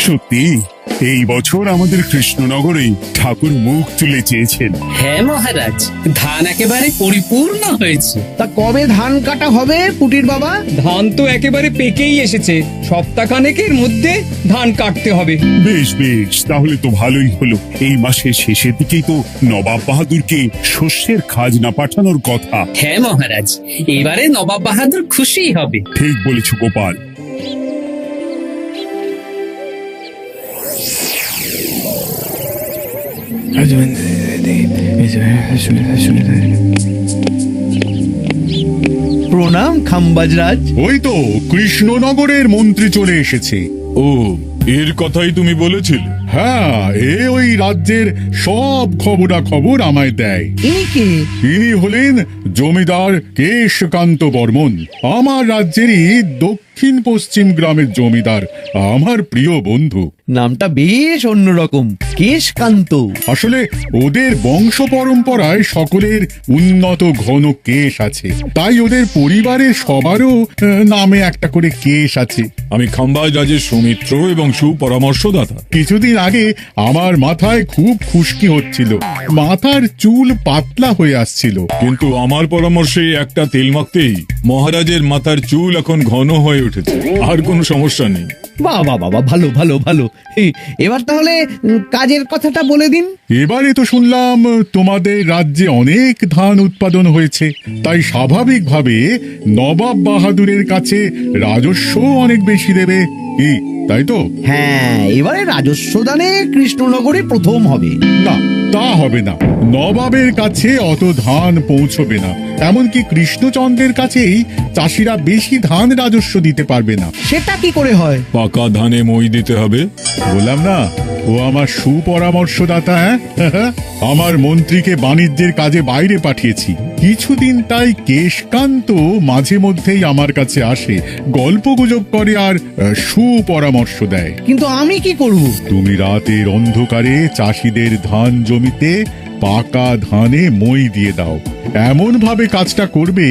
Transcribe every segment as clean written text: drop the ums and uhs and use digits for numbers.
সত্যি এই বছর আমাদের কৃষ্ণনগরে ঠাকুর মুখ তুলে চেয়েছেন। হ্যাঁ মহারাজ, ধান একেবারে পরিপূর্ণ হয়েছে। তা কবে ধান কাটা হবে পুটির বাবা? ধান তো একেবারে পেকেই এসেছে, সপ্তাহখানেকের মধ্যে ধান কাটতে হবে। বেশ বেশ, তাহলে তো ভালোই হলো। এই মাসের শেষের দিকেই তো নবাব বাহাদুরকে শস্যের খাজনা পাঠানোর কথা। হ্যাঁ মহারাজ, এবারে নবাব বাহাদুর খুশি হবে। ঠিক বলেছ গোপাল। প্রণাম খাম্বাজরাজ। ওই তো কৃষ্ণনগরের মন্ত্রী চলে এসেছে। ও, এর কথাই তুমি বলেছিলে? হ্যাঁ, ওই রাজ্যের সব খবরাখবর আমায় দেয়। ইনি কে? ইনি হলেন জমিদার কেশকান্ত বর্মন, আমার রাজ্যেরই দক্ষিণ পশ্চিম গ্রামের জমিদার, আমার প্রিয় বন্ধু। নামটা বেশ অন্যরকম, কেশকান্ত। আসলে ওদের বংশ পরম্পরায় সকলের উন্নত ঘন কেশ আছে, তাই ওদের পরিবারের সবারও নামে একটা করে কেশ আছে। আমি খাম্বাজ রাজের সৌমিত্র এবং সুপরামর্শদাতা। কিছুদিন আগে আমার মাথায় খুব খুশকি হচ্ছিল, মাথার চুল পাতলা হয়ে আসছিল। কিন্তু আমার পরামর্শে একটা তেল মাখতেই মহারাজের মাথার চুল এখন ঘন হয়ে উঠেছে, আর কোনো সমস্যা নেই। বাবা বাবা, ভালো ভালো ভালো। এবার তাহলে কাজের কথাটা বলে দিন। এবারে তো শুনলাম তোমাদের রাজ্যে অনেক ধান উৎপাদন হয়েছে, তাই স্বাভাবিকভাবে নবাব বাহাদুরের কাছে রাজস্ব অনেক বেশি দেবে, কি তাই তো? হ্যাঁ, এবারে রাজস্ব দানে কৃষ্ণনগরে প্রথম হবে। না, তা হবে না। নবাবের কাছে অত ধান পৌঁছবে না, এমনকি কৃষ্ণচন্দ্রের কাছেই চাষিরা বেশি ধান রাজস্ব দিতে পারবে না। সেটা কি করে হয়? পাকা ধানে মই দিতে হবে। বললাম না, ও আমার সুপরামর্শদাতা। হ্যাঁ, আমার মন্ত্রীকে বাণিজ্যের কাজে বাইরে পাঠিয়েছি কিছুদিন, তাই কেশকান্ত মাঝে মধ্যেই আমার কাছে আসে, গল্প গুজব করে আর সুপরামর্শ দেয়। কিন্তু আমি কি করব? তুমি রাতের অন্ধকারে চাষিদের ধান জমিতে পাকা ধানে মই দিয়ে দাও, এমন ভাবে কাজটা করবে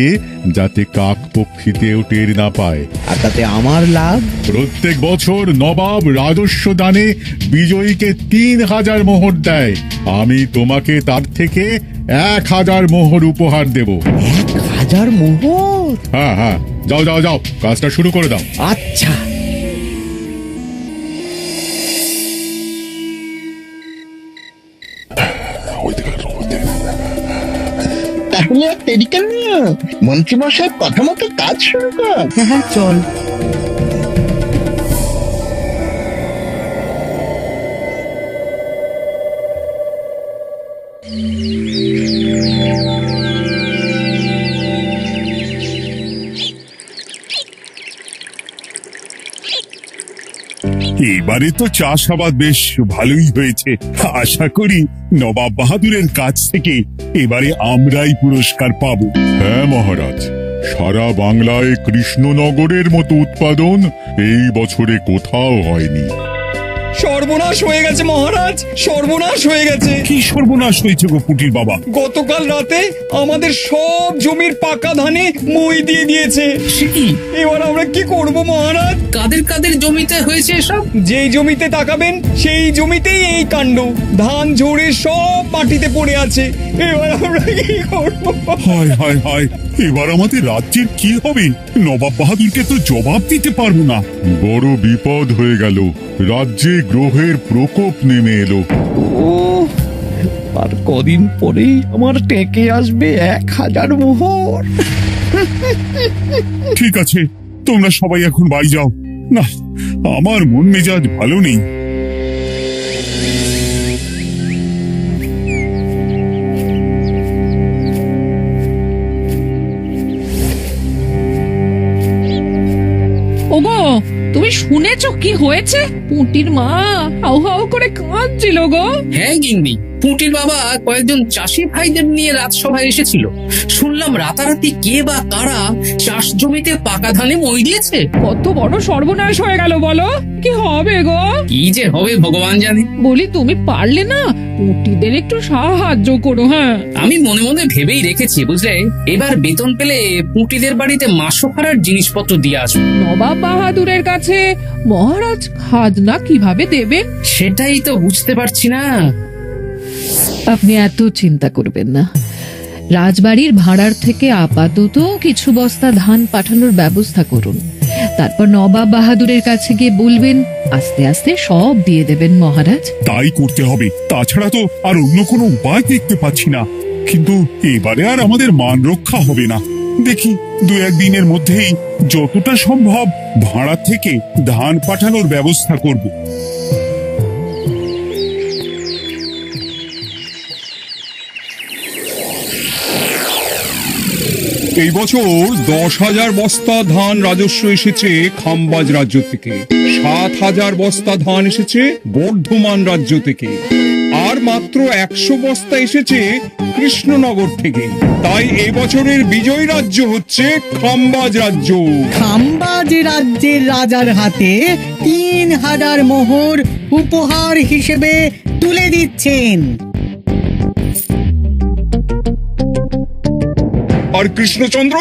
যাতে কাক পক্ষীতেও টের না পায়। আর তাতে আমার লাভ? প্রত্যেক বছর নবাব রাজস্ব দানে বিজয়ীকে 3000 মোহর দেয়, আমি তোমাকে তার থেকে 1000 মোহর উপহার দেব। 1000 মোহর? হ্যাঁ হ্যাঁ, যাও যাও যাও, কাজটা শুরু করে দাও। আচ্ছা। তাহলে আর দেরি কেন, মন্ত্রী মশাই কথা মতো কাজ শুরু কর। হ্যাঁ চল। এবারে তো চাষাবাদ বেশ ভালোই হয়েছে। আশা করি নবাব বাহাদুরের কাছ থেকে এবারে আমরাই পুরস্কার পাবো। হ্যাঁ মহারাজ, সারা বাংলায় কৃষ্ণনগরের মতো উৎপাদন এই বছরে কোথাও হয়নি। সর্বনাশ হয়ে গেছে মহারাজ, সর্বনাশ হয়ে গেছে। কি সর্বনাশ হয়েছে গো পুটির বাবা? গতকাল রাতে আমাদের সব জমির পাকা ধানে মই দিয়ে দিয়েছে। সে কি? এবার আমরা কি করব মহারাজ? কাদের কাদের জমিতে হয়েছে এসব? যেই জমিতে তাকাবেন সেই জমিতেই এই কাণ্ড, ধান ঝরে সব মাটিতে পড়ে আছে। এবার আমরা কি করব? হায় হায় হায়, এবার আমাদের রাজ্যের কি হবে? নবাব বাহাদুরকে তো জবাব দিতে পারবো না। বড় বিপদ হয়ে গেল, রাজ্যে গ্রহের প্রকোপ নেমে এলো। ও, আর কদিন পরেই আমার টেকে আসবে 1000 মোহর। ঠিক আছে, তোমরা সবাই এখন বাড়ি যাও। না, আমার মন মেজাজ ভালো নেই। ওগো, তুমি শুনেছো কি হয়েছে? পুঁটির মা হাউ হাউ করে কাঁদছিল গো। হ্যাঁ গিন্নি, পুঁটির বাবা কয়েকজন চাষি ভাইদের নিয়ে রাজসভায় এসেছিল। শুনলাম রাতারাতি কে বা কারা চাষ জমিতে পাকা ধানে মই দিয়েছে। কত বড় সর্বনাশ হয়ে গেল বলো, কি হবে গো? কি যে হবে ভগবান জানে। বলি তুমি পারলে না পুটিদের একটু সাহায্য করো। হ্যাঁ, আমি মনে মনে ভেবেই রেখেছি বুঝলে, এবার বেতন পেলে পুঁটিদের বাড়িতে মাসোহারার জিনিসপত্র দিয়ে আসবো। নবাব বাহাদুরের কাছে মহারাজ খাজনা কিভাবে দেবেন? সেটাই তো বুঝতে পারছি না। আপনি এত চিন্তা করবেন না। রাজবাড়ির ভাড়ার থেকে আপাতত কিছু বস্তা ধান পাঠানোর ব্যবস্থা করুন। তারপর নবাব বাহাদুরের কাছে গিয়ে বলবেন, আস্তে আস্তে সব দিয়ে দেবেন মহারাজ। তাই করতে হবে, তাছাড়া তো আর অন্য কোনো উপায় দেখতে পাচ্ছি না। কিন্তু এবারে আর আমাদের মান রক্ষা হবে না। দেখি 2-1 দিনের মধ্যেই যতটা সম্ভব ভাড়া থেকে ধান পাঠানোর ব্যবস্থা করব। এই বছর 10,000 বস্তা ধান রাজস্ব এসেছে খাম্বাজ রাজ্য থেকে, 7,000 বস্তা ধান এসেছে বর্ধমান রাজ্য থেকে, আর মাত্র 100 বস্তা এসেছে কৃষ্ণনগর থেকে। তাই এই বছরের বিজয়ী রাজ্য হচ্ছে খাম্বাজ রাজ্য। খাম্বাজ রাজ্যের রাজার হাতে 3,000 মোহর উপহার হিসেবে তুলে দিচ্ছেন। আর কৃষ্ণচন্দ্র,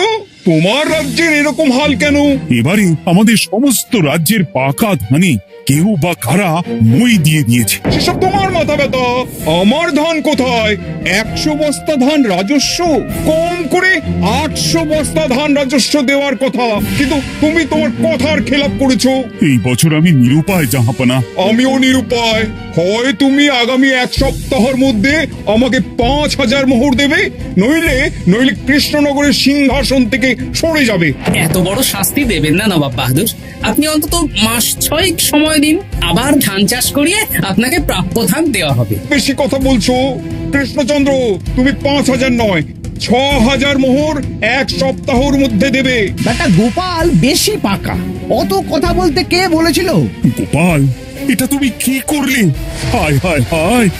তোমার রাজ্যের এরকম হাল কেন? এবারে আমাদের সমস্ত রাজ্যের পাকা ধানে কেউ বা কারা মই দিয়ে দিয়েছে। সেসব তোমার মাথা ব্যথা, আমার ধান কোথায়? 100 বস্তা ধান রাজস্ব, কম করে 800 বস্তা ধান রাজস্ব দেওয়ার কথা, কিন্তু তুমি তোমার কথার খেলাপ করেছো। এই বছর আমি নিরুপায় জাহাপানা। আমিও নিরুপায়। হয় তুমি আগামী 1 সপ্তাহের মধ্যে আমাকে 5,000 মোহর দেবে, নইলে কৃষ্ণনগরের সিংহাসন থেকে সরে যাবে। এত বড় শাস্তি দেবেন না নবাব বাহাদুর। আপনি অন্তত মাস 6 সময় দিন, আবার ধান চাষ করিয়ে আপনাকে প্রাপ্য ধান দেওয়া হবে। বেশি কথা বলছো কৃষ্ণচন্দ্র, তুমি 5,000 নয় 6,000 মোহর 1 সপ্তাহের মধ্যে দেবে। বেটা গোপাল বেশি পাকা, অত কথা বলতে কে বলেছিল? গোপাল, এটা তুমি কি করলে? হায় হায় হায়!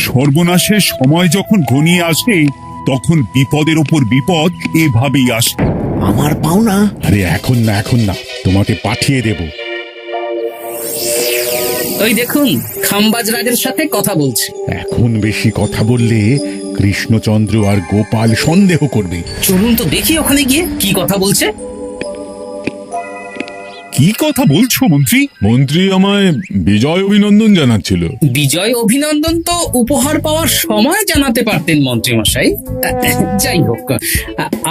সর্বনাশের সময় যখন ঘনিয়ে আসে তখন বিপদের ওপর বিপদ এভাবেই আসে। আমার পাওনা। আরে এখন না, তোমাকে পাঠিয়ে দেব। ওই দেখুন, খাম্বাজ রাজের সাথে কথা বলছে। এখন বেশি কথা বললে কৃষ্ণচন্দ্র আর গোপাল সন্দেহ করবে। চলুন তো দেখি ওখানে গিয়ে কি কথা বলছে। কি কথা বলছো মন্ত্রী? মন্ত্রী আমায় বিজয় অভিনন্দন জানাচ্ছিল। বিজয় অভিনন্দন তো উপহার পাওয়ার সময় জানাতে পারতেন মন্ত্রী মশাই। যাই হোক,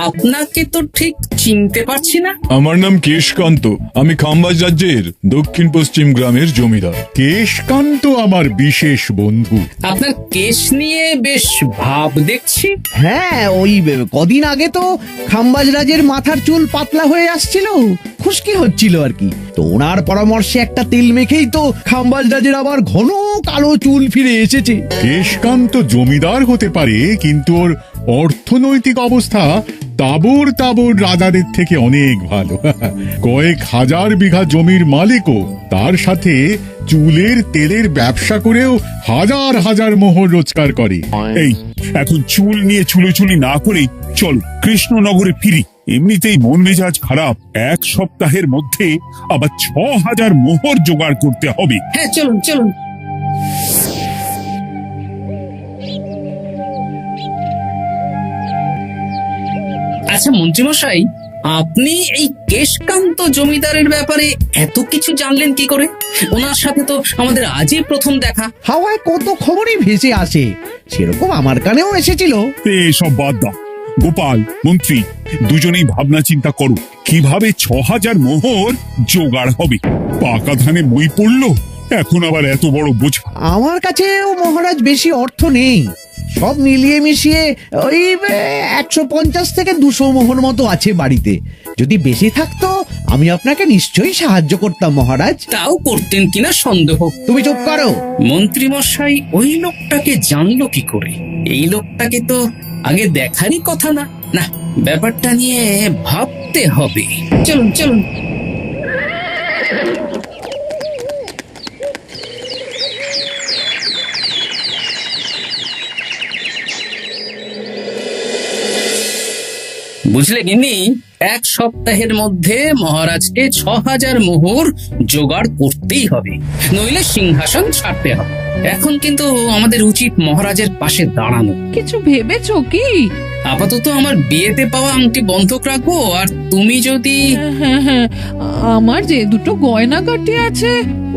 আপনাকে তো ঠিক চিনতে পারছি না। আমার নাম কেশকান্ত, আমি খাম্বাজ রাজ্যের দক্ষিণ পশ্চিম গ্রামের জমিদার। কেশকান্ত আমার বিশেষ বন্ধু। আপনার কেশ নিয়ে বেশ ভাব দেখছি। হ্যাঁ, ওই কদিন আগে তো খাম্বাজ রাজের মাথার চুল পাতলা হয়ে আসছিল, খুশকি হচ্ছিল আর কি। তো ওনার পরামর্শে একটা তেল মেখেই তো খাম্বাজ রাজের আবার ঘন কালো চুল ফিরে এসেছে। কেশকান্ত জমিদার হতে পারে, কিন্তু ওর অর্থনৈতিক অবস্থা তাবর রাজাদের থেকে অনেক ভালো। কয়েক হাজার বিঘা জমির মালিকও, তার সাথে চুলের তেলের ব্যবসা করেও হাজার হাজার মোহর রোজগার করে। এই এখন চুল নিয়ে চুলোচুলি না করে চল কৃষ্ণনগরে ফিরি। এমনিতেই মন মেজাজ খারাপ, 1 সপ্তাহের মধ্যে আবার 6,000 মোহর জোগাড় করতে হবে। হ্যাঁ, চলুন চলুন। আচ্ছা মন্ত্রীমশাই, আপনি এই কেশকান্ত জমিদারের ব্যাপারে এত কিছু জানলেন কি করে? ওনার সাথে তো আমাদের আজই প্রথম দেখা। হাওয়ায় কত খবরই ভেসে আসে, সেরকম আমার কানেও এসেছিল। এসব বাদ দাও। গোপাল, মন্ত্রী, দুজনেই ভাবনা চিন্তা করো কিভাবে 6,000 মোহর জোগাড় হবে। পাকা ধানে মই পড়লো, এখন আবার এত বড় বোঝা। আমার কাছেও মহারাজ বেশি অর্থ নেই, সব মিলিয়ে মিশিয়ে ওই 150 থেকে 200 মোহর মতো আছে বাড়িতে। যদি বেশি থাকতো আমি আপনাকে নিশ্চয়ই সাহায্য করতাম মহারাজ। তাও করতেন কিনা সন্দেহ। তুমি চুপ করো। মন্ত্রীমশাই ওই লোকটাকে জানলো কি করে? এই লোকটাকে তো আগে দেখারই কথা না। না, ব্যাপারটা নিয়ে ভাবতে হবে। চলুন চলুন। বুঝলে গিন্নি, 1 সপ্তাহের মধ্যে মহারাজকে 6000 মোহর জোগাড় করতেই হবে, নইলে সিংহাসন ছাড়তে হবে। এখন কিন্তু আমাদের উচিত মহারাজের পাশে দাঁড়ানো। কিছু ভেবেছো কি? আপাতত আমার বিয়েতে পাওয়া আংটি বন্ধক রাখবো, আর তুমি যদি হ্যাঁ, আমার যে দুটো গয়নাগাটি আছে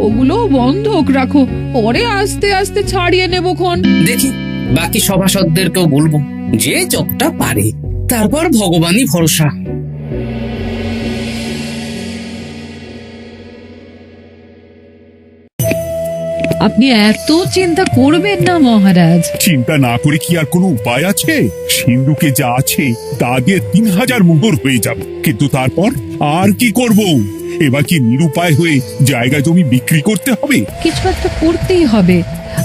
ওগুলো বন্ধক রাখো, পরে আস্তে আস্তে ছাড়িয়ে নেবো খন। দেখি বাকি সভাসদদেরকেও বলবো, যে যতটা পারে, তারপর ভগবানই ভরসা। আপনি এত চিন্তা করবেন না মহারাজ। চিন্তা না করে কি আর কোনো উপায় আছে? সিন্ধুকে যা আছে তা দিয়ে 3000 মোহর হয়ে যাবে, কিন্তু তারপর আর কি করব? এবার কি নিরুপায় হয়ে জায়গা জমি বিক্রি করতে হবে? কিছু একটা করতেই হবে।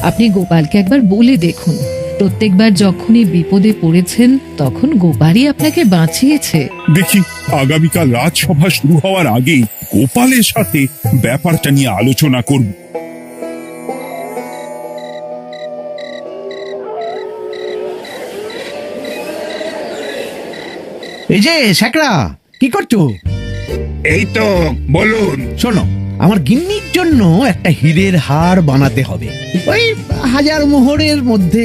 আপনি গোপালকে একবার বলে দেখুন, প্রত্যেকবার যখনই বিপদে পড়েছেন তখন গোপালই আপনাকে বাঁচিয়েছে। দেখি আগামীকাল রাজসভা শুরু হওয়ার আগে গোপালের সাথে ব্যাপারটা নিয়ে আলোচনা করব। এই যে শ্যাকরা, কি করছো? এই তো, বলুন। শোনো, আমার গিন্নির জন্য একটা হীরের হার বানাতে হবে, ওই 1000 মোহরের মধ্যে।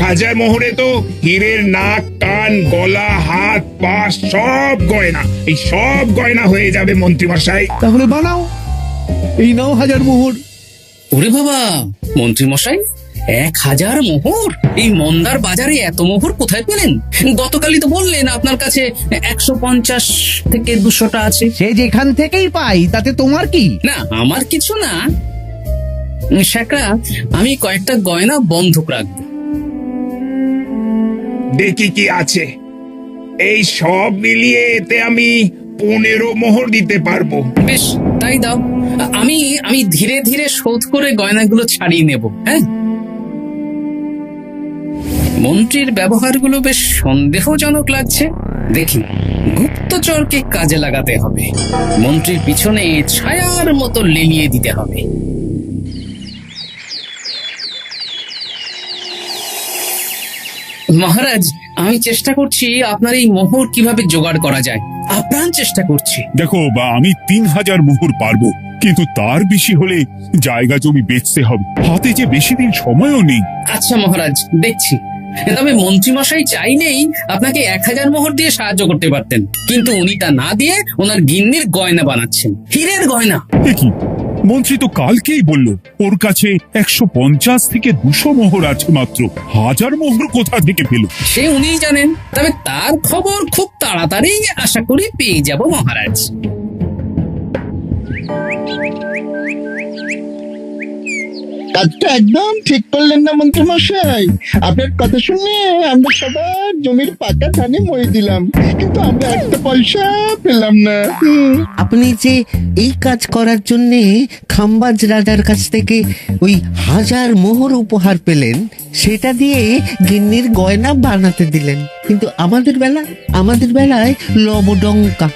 1000 মোহরে তো হীরের নাক, কান, গলা, হাত, পা সব গয়না, এই সব গয়না হয়ে যাবে মন্ত্রীমশাই। তাহলে বানাও, এই নাও 1000 মোহর। ওরে বাবা, মন্ত্রী মশাই, 1000 মোহর! এই মন্দার বাজারে এত মোহর কোথায় পেলেন? গতকালই তো বললেন আপনার কাছে 150 থেকে 200টা আছে। সে যেখান থেকেই পাই, তাতে তোমার কি? না, আমার কিছু না। শ্যাকরা, আমি কয়েকটা গয়না বন্ধক রাখবো। দেখি কি আছে। এই সব মিলিয়ে এতে আমি 15 মোহর দিতে পারবো। বেশ, তাই দাও। আমি ধীরে ধীরে শোধ করে গয়নাগুলো ছাড়িয়ে নেব। হ্যাঁ, মন্ত্রীর ব্যবহারগুলো বেশ সন্দেহজনক লাগছে। দেখি, গুপ্তচরকে কাজে লাগাতে হবে, মন্ত্রীর পিছনে ছায়ার মতো লেলিয়ে দিতে হবে। মহারাজ, আমি চেষ্টা করছি আপনার এই মোহর কিভাবে জোগাড় করা যায়, আপ্রাণ চেষ্টা করছি। দেখো, আমি 3000 মোহর পারবো, কিন্তু তার বেশি হলে জায়গা জমি বেচতে হবে, হাতে যে বেশি দিন সময়ও নেই। আচ্ছা মহারাজ, দেখছি। তবে মন্ত্রীমশাই চাইলেই আপনাকে 1000 মোহর দিয়ে সাহায্য করতে পারতেন, কিন্তু উনি তা না দিয়ে ওনার গিন্নির গয়না বানাচ্ছেন, হীরের গয়না। এ কি, মন্ত্রী তো কালকেই বলল ওর কাছে 150 থেকে 200 মোহর আছে মাত্র। 1000 মোহর কোথা থেকে পেল? সে উনিই জানেন, তবে তার খবর খুব তাড়াতাড়ি আশা করি পেয়ে যাব মহারাজ। কাজটা একদম ঠিক করলেন না মন্ত্রীমশাই। আপনার কথা শুনে আমরা সবার জমির পাকা ধানে মই দিলাম, কিন্তু আমরা একটা পয়সা পেলাম না। আপনি যে এই কাজ করার জন্য খাম্বাজ রাজার কাছ থেকে ওই 1000 মোহর উপহার পেলেন, সেটা দিয়ে গিন্নির গয়না বানাতে দিলেন, কিন্তু আমাদের বেলায় লবডঙ্কা।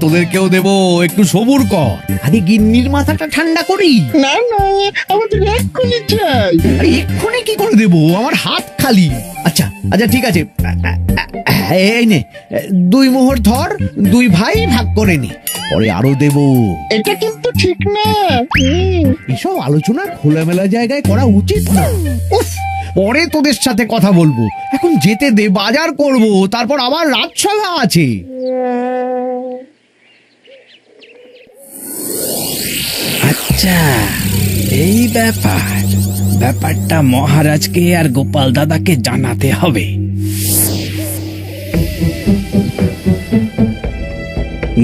তোদেরকেও দেবো, একটু সবুর কর। আরে গিন্নির মাথাটা ঠান্ডা করি। না না, আমাদের এক্ষুনি চাই। আরে এক্ষুনি কি করে দেবো? আমার হাত খালি। আচ্ছা ঠিক আছে, এই নে 2 মোহর ধর, 2 ভাই ভাগ করে নি, পরে আরো দেবো। এটা কিন্তু ঠিক না। এসব আলোচনা খোলামেলা জায়গায় করা উচিত না। উফ, পরে তোদের সাথে কথা বলবো, এখন যেতে দে, বাজার করব, তারপর আবার রাজসভা আছে। আচ্ছা, এই ব্যাপারটা মহারাজকে আর গোপাল দাদাকে জানাতে হবে।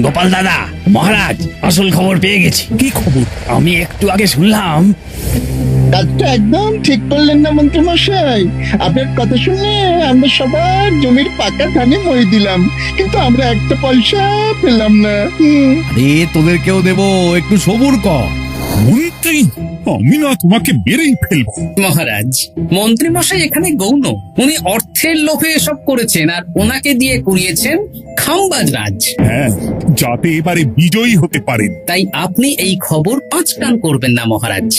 গোপাল দাদা, মহারাজ আসল খবর পেয়ে গেছি। কি খবর? আমি একটু আগে শুনলাম। কাজটা একদম ঠিক করলেন না মন্ত্রীমশাই। আপনার কথা শুনে আমরা সবার জমির পাকা ধানে মই দিলাম, কিন্তু আমরা একটা পয়সা পেলাম না। আরে তোদেরকেও দেবো, একটু সবুর কর। মন্ত্রী, আমি না তোমাকে মেরেই ফেলবো। মহারাজ, মন্ত্রী মশাই এখানে গৌণ, উনি অর্থের লোভে এসব করেছেন, আর ওনাকে দিয়ে করিয়েছেন খাম্বাজ রাজ। হ্যাঁ, যাতে এবারে বিজয়ী হতে পারেন। তাই আপনি এই খবর 5 কান করবেন না মহারাজ।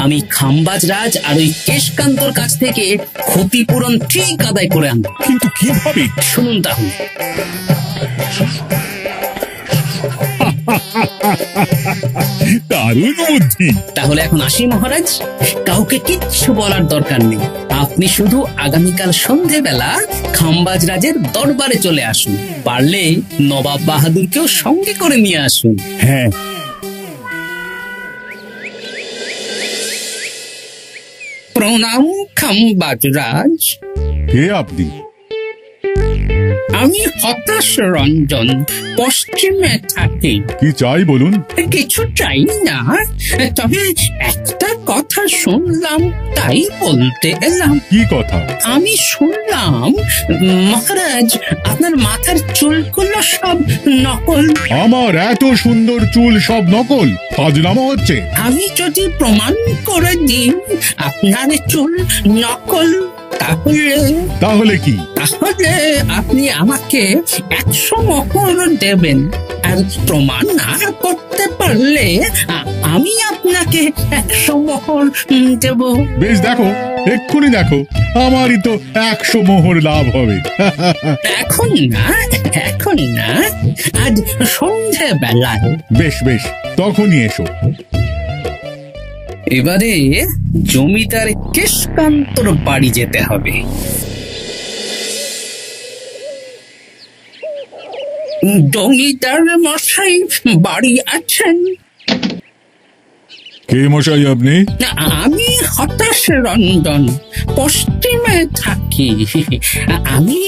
আমি খাম্বাজ রাজ আর ওই কেশকান্তর কাছ থেকে ক্ষতিপূরণ ঠিক আদায় করে আনবো। কিন্তু কিভাবে? শুনুন তাহলে। দারুণ বুদ্ধি। তাহলে এখন আসি মহারাজ, কাউকে কিচ্ছু বলার দরকার নেই। আপনি শুধু আগামীকাল সন্ধেবেলা খাম্বাজ রাজের দরবারে চলে আসুন, পারলে নবাব বাহাদুরকেও সঙ্গে করে নিয়ে আসুন। হ্যাঁ, প্রণাম খাম্বাজ রাজ। কে আপনি? আমি হতাশ রঞ্জন, পশ্চিমে থাকি। কি চাই বলুন? কিছু চাই না, তবে একটা কথা শুনলাম তাই বলতে এলাম। কি কথা? আমি শুনলাম মহারাজ আপনার মাথার চুলগুলো সব নকল। আমার এত সুন্দর চুল সব নকল? ফাজলামো হচ্ছে। আমি যদি প্রমাণ করে দিই আপনার চুল নকল, তাহলে কি? তাহলে আপনি আমাকে 100 মোহর দেবেন, আর প্রমাণ না করতে পারলে আমি আপনাকে 100 মোহর দেব। বেশ, দেখো, এক্ষুনি দেখো, আমারই তো 100 মোহর লাভ হবে। এখন না, এখন না, আজ সন্ধেবেলায়। বেশ বেশ, তখনই এসো। এবারে জমিদার কেশকান্তর বাড়ি যেতে হবে। জমিদার মশাই বাড়ি আছেন? কে মশাই আপনি? আমি হতাশ রঞ্জন, পশ্চিমে থাকি। আমি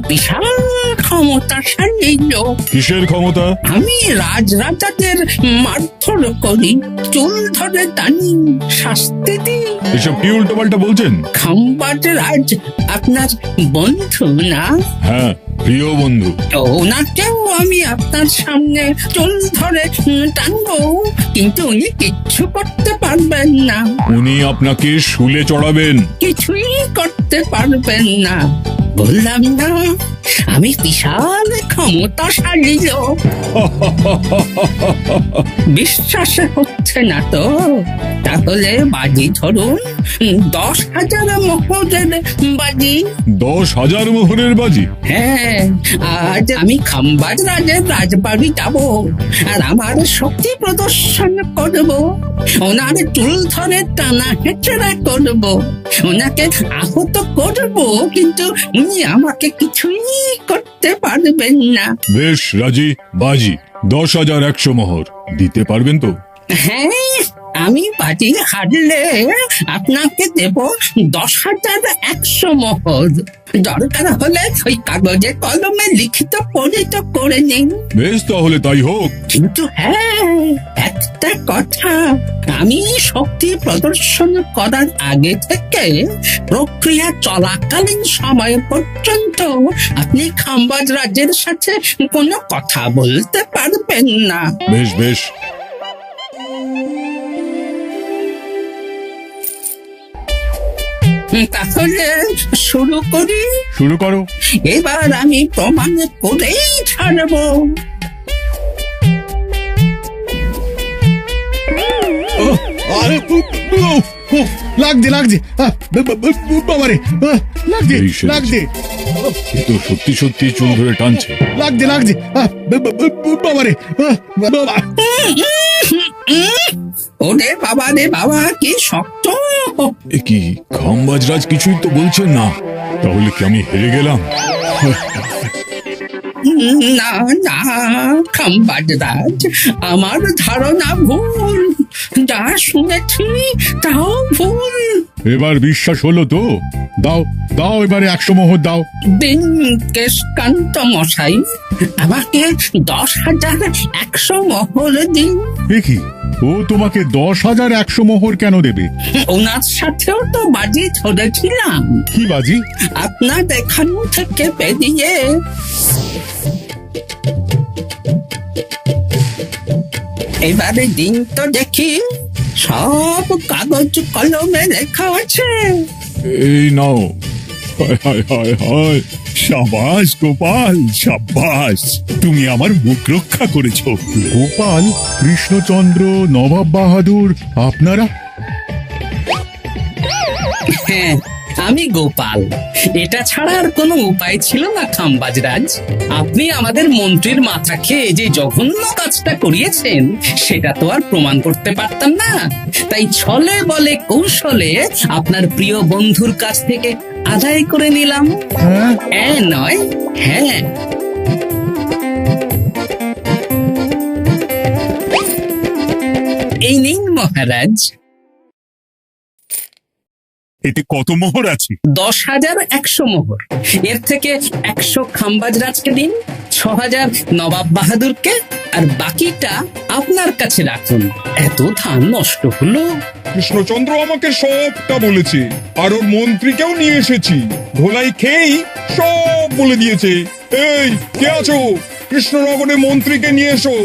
বিশাল ক্ষমতাশালী লোক। কিসের ক্ষমতা? আমি রাজাদের মারধর করি, চুল ধরে টানি, শাস্তি দিই। এসব কি উল্টোপাল্টা বলছেন? খাম্বাজ রাজ আপনার বন্ধু না? হ্যাঁ, প্রিয় বন্ধু। ওনাকেও আমি আপনার সামনে চুল ধরে টানবো, কিন্তু উনি কিচ্ছু করতে পারবেন না। উনি আপনাকে শুলে চড়াবেন। কিছুই করতে পারবেন না, বললাম না আমি বিশাল ক্ষমতাশালী লোক। বিশ্বাস হচ্ছে না তো? তাহলে বাজি ধরুন, 10,000 মোহরের বাজি। 10,000 মোহরের বাজি? হ্যাঁ, আজ আমি খাম্বাজ রাজের রাজবাড়ি যাব, আর আমার শক্তি প্রদর্শন করব। ওনার চুল ধরে টানা হেঁচড়া করব, ওনাকে আহত করব, কিন্তু উনি আমাকে কিছুই করতে পারবেন না। বেশ রাজি, বাজি 10,100 মোহর দিতে পারবেন তো? হ্যাঁ, আমি বাজি হারলে আপনাকে দেব 10,100 মোহর। দরকার হলে ওই কাগজে কলমে লিখিত পরিত করে নিন। বেশ, তাহলে তাই হোক। কিন্তু হ্যাঁ, একটা কথা, আমি শক্তি প্রদর্শন করার আগে থেকে প্রক্রিয়া চলাকালীন সময় পর্যন্ত আপনি খাম্বাজ রাজের সাথে কোনো কথা বলতে পারবেন না। বেশ বেশ। তাহলে শুরু করি? শুরু করো। এবার আমি প্রমাণ করেই ছাড়বো। লাগছে লাগছে, বাবারে, লাগছে লাগছে। এ তো সত্যি সত্যি চুল ধরে টানছে। লাগছে লাগছে, বাবারে, বাবা। ওরে বাবা রে বাবা, কি শক্ত! এ কি, খাম্বাজ রাজ কিছুই তো বলছেন না? তাহলে কি আমি হেরে গেলাম? না না খাম্বাজ রাজ, আমার ধারণা ভুল, যা শুনেছি তাও ভুল। এবার বিশ্বাস হলো তো? দাও দাও, এবারে 100 মোহর দাও। দিন কেশকান্ত মশাই, আমাকে 10,100 মোহর দিন। এ কি, ও তোমাকে 10,100 মোহর কেন দেবে? ওনার সাথেও তো বাজি ধরেছিলাম। কি বাজি? আপনার এখান থেকে বেরিয়ে এবারে দিন তো দেখি, সব কাগজ কলমে লেখা আছে। এই নাও। হায় হায় হায় হায়। সাবাস গোপাল, সাবাস, তুমি আমার মুখ রক্ষা করেছো। গোপাল, কৃষ্ণচন্দ্র, নবাব বাহাদুর, আপনারা? হ্যাঁ, আমি গোপাল। এটা ছাড়া আর কোনো উপায় ছিল না খাম্বাজরাজ। আপনি আমাদের মন্ত্রীর মাথা খেয়ে যে জঘন্য কাজটা করিয়েছেন সেটা তো আর প্রমাণ করতে পারতাম না, তাই ছলে বলে কৌশলে আপনার প্রিয় বন্ধুর কাছ থেকে আদায় করে নিলাম। নয়, হ্যাঁ। এই নিন মহারাজ। এতে কত মোহর আছে? 10,100 মোহর। এর থেকে 100 খাম্বাজরাজকে দিন, 6,000 নবাব বাহাদুরকে, আর বাকিটা আপনার কাছে রাখুন। এত ধান নষ্ট হলো। কৃষ্ণচন্দ্র আমাকে সবটা বলেছে, আর ওর মন্ত্রীকেও নিয়ে এসেছি। ধোলাই খেয়েই সব বলে দিয়েছে। এই কে আছো? কৃষ্ণনগরের মন্ত্রীকে নিয়ে এসো।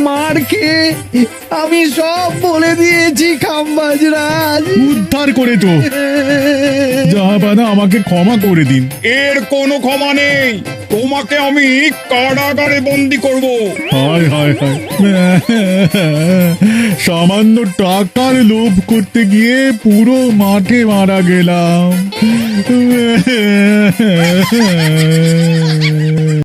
মার খেয়ে আমি সব বলে দিয়েছি খাম্বাজরাজ। উদ্ধার করে তো জাহাপানা, আমাকে ক্ষমা করে দিন। এর কোনো ক্ষমা নেই, তোমাকে আমি কারাগারে বন্দি করব। হায় হায় হায়, সামান্য টাকার লোভ করতে গিয়ে পুরো মাঠে মারা গেলাম।